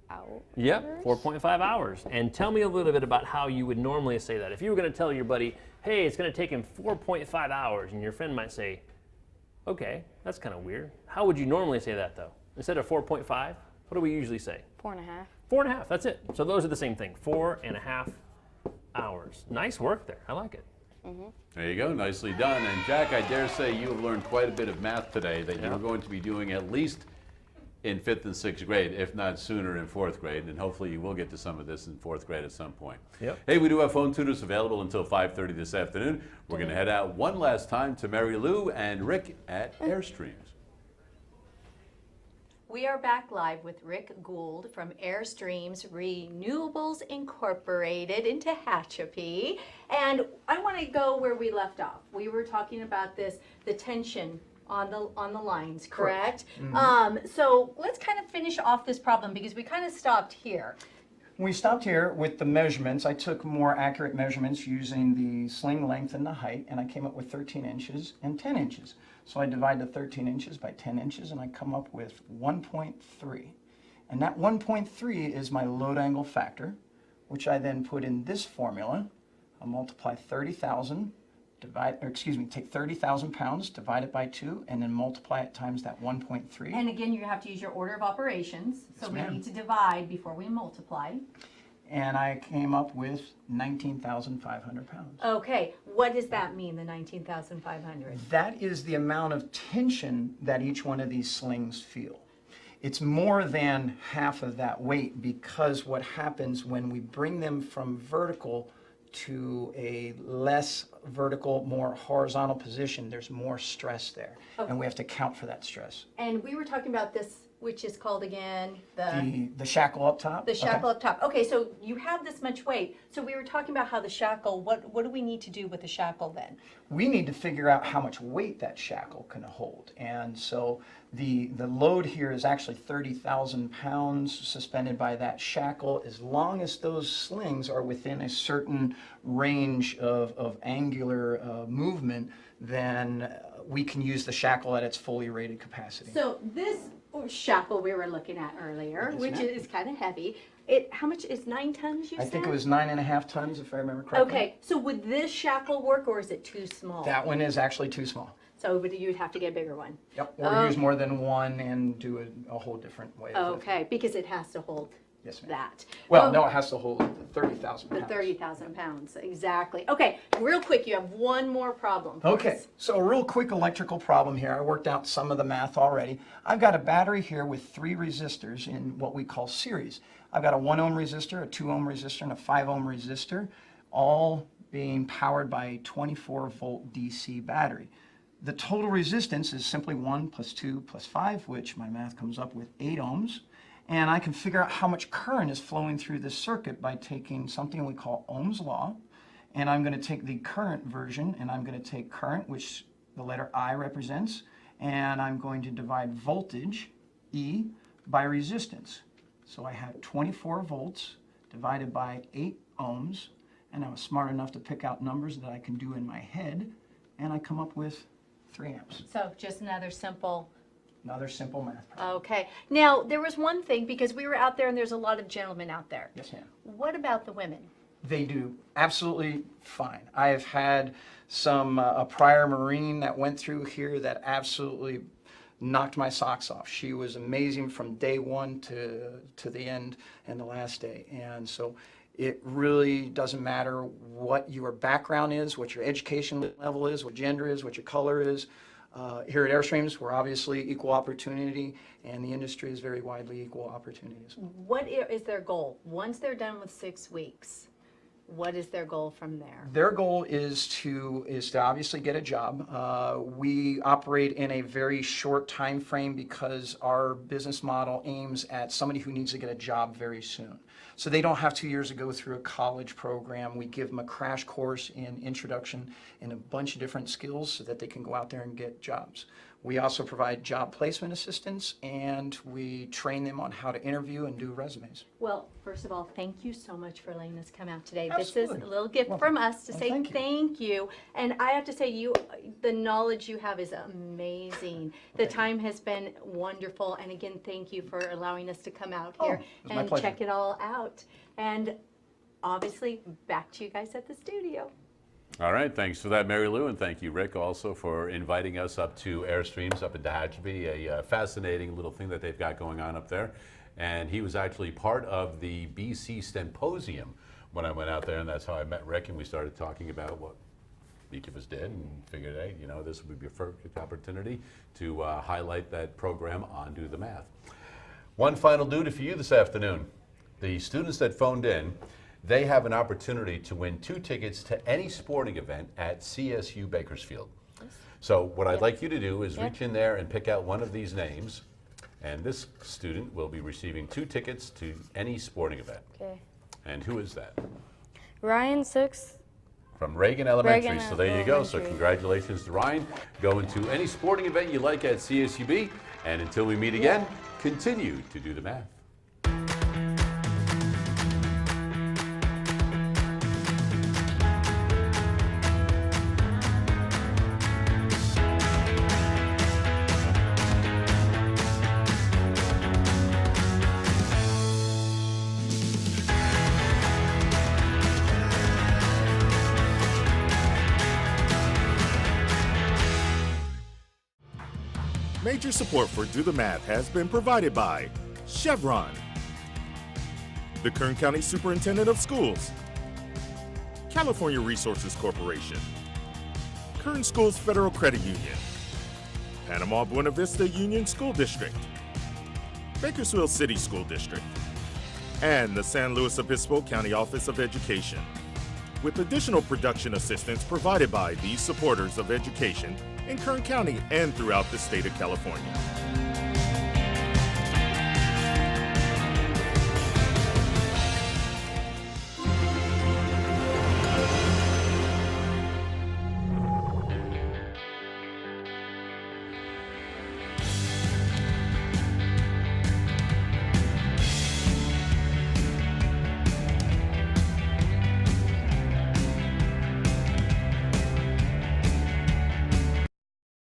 hours. Yep, 4.5 hours. And tell me a little bit about how you would normally say that. If you were going to tell your buddy, hey, it's going to take him 4.5 hours, and your friend might say, okay, that's kind of weird. How would you normally say that, though? Instead of 4.5, what do we usually say? 4.5. 4.5, that's it. So those are the same thing, 4.5 hours. Nice work there, I like it. There you go, nicely done. And Jack, I dare say you have learned quite a bit of math today that you're going to be doing at least in 5th and 6th grade, if not sooner in 4th grade, and hopefully you will get to some of this in 4th grade at some point. Yep. Hey, we do have phone tutors available until 5:30 this afternoon. We're going to head out one last time to Marylou and Rick at Airstreams. We are back live with Rick Gould from Airstreams Renewables Incorporated in Tehachapi. And I want to go where we left off. We were talking about the tension on the lines, correct? So let's kind of finish off this problem because we kind of stopped here. We stopped here with the measurements. I took more accurate measurements using the sling length and the height, and I came up with 13 inches and 10 inches. So I divide the 13 inches by 10 inches, and I come up with 1.3. And that 1.3 is my load angle factor, which I then put in this formula. I'll multiply 30,000, take 30,000 pounds, divide it by 2, and then multiply it times that 1.3. And again, you have to use your order of operations. So Yes, we ma'am. need to divide before we multiply. And I came up with 19,500 pounds. Okay, what does that mean, the 19,500? That is the amount of tension that each one of these slings feel. It's more than half of that weight, because what happens when we bring them from vertical to a less vertical, more horizontal position, there's more stress there. And we have to count for that stress. And we were talking about this which is called again the The shackle up top. the shackle up top. Okay, so you have this much weight. So we were talking about how the shackle. What do we need to do with the shackle then? We need to figure out how much weight that shackle can hold. And so the load here is actually 30,000 pounds suspended by that shackle, as long as those slings are within a certain range of angular movement, then we can use the shackle at its fully rated capacity. So this shackle we were looking at earlier, Yes, which ma'am. is kind of heavy. How much is 9 tons? You I said? think it was 9.5 tons, if I remember correctly. Okay, so would this shackle work, or is it too small? That one is actually too small. So you'd have to get a bigger one. Yep, or use more than one and do a whole different way. of lifting. Okay, because it has to hold Yes, ma'am. that. Well, no, it has to hold 30,000 The pounds. 30,000 pounds, exactly. Okay, real quick, you have one more problem. for Okay, us. so a real quick electrical problem here. I worked out some of the math already. I've got a battery here with 3 resistors in what we call series. I've got a 1 ohm resistor, a 2 ohm resistor, and a 5 ohm resistor, all being powered by a 24 volt DC battery. The total resistance is simply 1 plus 2 plus 5, which my math comes up with 8 ohms. And I can figure out how much current is flowing through this circuit by taking something we call Ohm's law. And I'm going to take the current version, and I'm going to take current, which the letter I represents, and I'm going to divide voltage, E, by resistance. So I have 24 volts divided by 8 ohms, and I was smart enough to pick out numbers that I can do in my head, and I come up with 3 amps. So just another simple. Another simple math problem. Okay. Now, there was one thing, because we were out there and there's a lot of gentlemen out there. Yes, ma'am. What about the women? They do absolutely fine. I have had a prior Marine that went through here that absolutely knocked my socks off. She was amazing from day one to the end and the last day. And so it really doesn't matter what your background is, what your education level is, what gender is, what your color is. Here at Airstreams, we're obviously equal opportunity, and the industry is very widely equal opportunities. What is their goal? Once they're done with 6 weeks, what is their goal from there? Their goal is to obviously get a job. We operate in a very short time frame because our business model aims at somebody who needs to get a job very soon. So they don't have 2 years to go through a college program. We give them a crash course in introduction and a bunch of different skills so that they can go out there and get jobs. We also provide job placement assistance, and we train them on how to interview and do resumes. Well, first of all, thank you so much for letting us come out today. Absolutely. This is a little gift Well, from us to well, say thank you. thank you. And I have to say, the knowledge you have is amazing. The time has been wonderful. And again, thank you for allowing us to come out here it was my and pleasure. check it all out. And obviously, back to you guys at the studio. All right, thanks for that, Marylou, and thank you, Rick, also for inviting us up to Airstreams up in Tehachapi, a fascinating little thing that they've got going on up there. And he was actually part of the BC Symposium when I went out there, and that's how I met Rick, and we started talking about what each of us did, and figured, hey, this would be a perfect opportunity to highlight that program on Do the Math. One final duty for you this afternoon. The students that phoned in, they have an opportunity to win 2 tickets to any sporting event at CSU Bakersfield. So what I'd like you to do is reach in there and pick out one of these names, and this student will be receiving 2 tickets to any sporting event. Okay. And who is that? Ryan 6. From Reagan Elementary. Reagan So there you go. So Elementary. congratulations to Ryan. Go into any sporting event you like at CSUB, and until we meet again, continue to do the math. Major support for Do the Math has been provided by Chevron, the Kern County Superintendent of Schools, California Resources Corporation, Kern Schools Federal Credit Union, Panama-Buena Vista Union School District, Bakersfield City School District, and the San Luis Obispo County Office of Education, with additional production assistance provided by these supporters of education in Kern County and throughout the state of California.